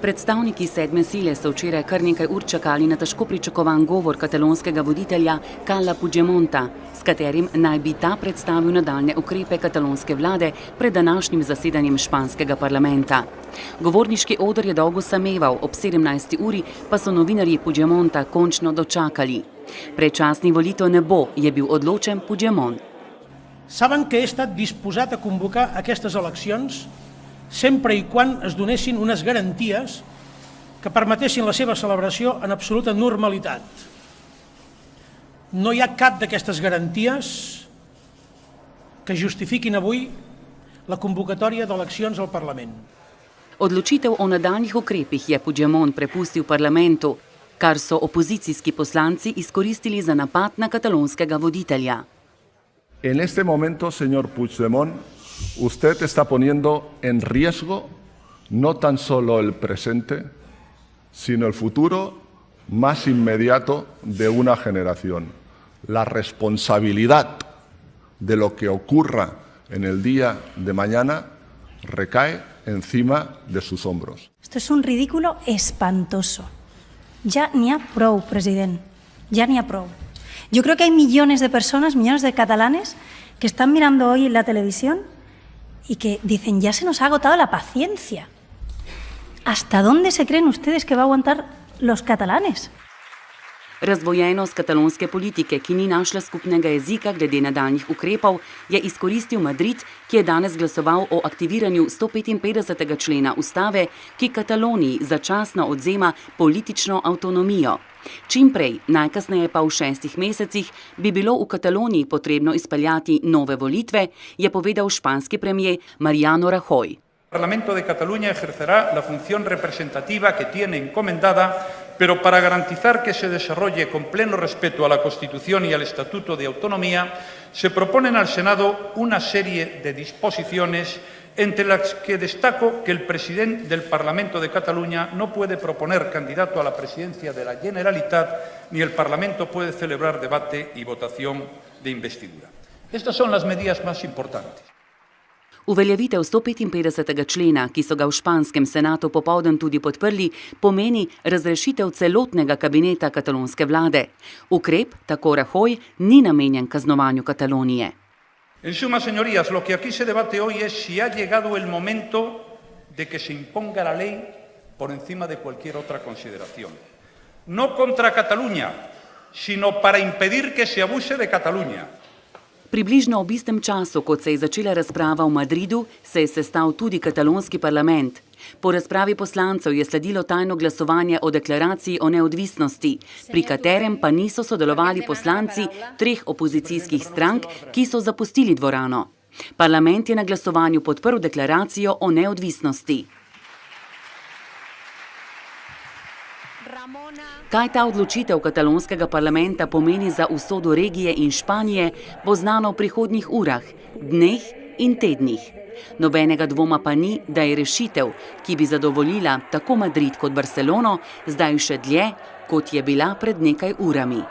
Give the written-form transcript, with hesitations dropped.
Predstavniki sedme sile so včeraj kar nekaj ur čakali na težko pričakovan govor katalonskega voditelja Carla Puigdemonta, s katerim naj bi ta predstavil nadaljnje ukrepe katalonske vlade pred današnjim zasedanjem španskega parlamenta. Govorniški oder je dolgo sameval, ob 17. uri pa so novinarji Puigdemonta končno dočakali. Predčasnih volitev ne bo, je bil odločen Puigdemont. Saben que he estat disposat a convocar aquestes eleccions sempre i quan es donessin unes garanties que permetessin la seva celebració en absoluta normalitat. No hi ha cap d'aquestes garanties que justifiquin avui la convocatòria d'eleccions al Parlament. Odločitev o nadaljnjih ukrepih je Puigdemont prepustil parlamentu, kar so opozicijski poslanci izkoristili za napad na katalonskega voditelja. En este momento, señor Puigdemont, usted está poniendo en riesgo no tan solo el presente, sino el futuro más inmediato de una generación. La responsabilidad de lo que ocurra en el día de mañana recae encima de sus hombros. Esto es un ridículo espantoso. Ya ni ha prou, president. Ya ni ha prou. Yo creo que hay millones de personas, millones de catalanes que están mirando hoy la televisión y que dicen, ya se nos ha agotado la paciencia. ¿Hasta dónde se creen ustedes que va a aguantar los catalanes? Razdvojenost katalonske politike, ki ni našla skupnega jezika glede nadaljnjih ukrepov, je izkoristil Madrid, ki je danes glasoval o aktiviranju 155. člena ustave, ki Kataloniji začasno odvzema politično avtonomijo. Čim prej, najkasneje pa v 6 mesecih, bi bilo v Kataloniji potrebno izpeljati nove volitve, je povedal španski premier Mariano Rajoy. El Parlamento de Cataluña ejercerá la función representativa que tiene encomendada, pero para garantizar que se desarrolle con pleno respeto a la Constitución y al Estatuto de Autonomía, se proponen al Senado una serie de disposiciones, entre las que destaco que el presidente del Parlamento de Cataluña no puede proponer candidato a la presidencia de la Generalitat, ni el Parlamento puede celebrar debate y votación de investidura. Estas son las medidas más importantes. Uveljavitev 155. člena, ki so ga v španskem senatu popoldan tudi podprli, pomeni razrešitev celotnega kabineta katalonske vlade. Ukrep, tako Rajoy, ni namenjen kaznovanju Katalonije. En suma, señorías, lo que aquí se debate hoy es si ha llegado el momento de que se imponga la ley por encima de cualquier otra consideración. No contra Cataluña, sino para impedir que se abuse de Cataluña. Približno ob istem času, kot se je začela razprava v Madridu, se je sestal tudi katalonski parlament. Po razpravi poslancev je sledilo tajno glasovanje o deklaraciji o neodvisnosti, pri katerem pa niso sodelovali poslanci 3 opozicijskih strank, ki so zapustili dvorano. Parlament je na glasovanju podprl deklaracijo o neodvisnosti. Kaj ta odločitev katalonskega parlamenta pomeni za usodo regije in Španije, bo znano v prihodnjih urah, dneh in tednih. Nobenega dvoma pa ni, da je rešitev, ki bi zadovoljila tako Madrid kot Barcelono, zdaj še dlje, kot je bila pred nekaj urami.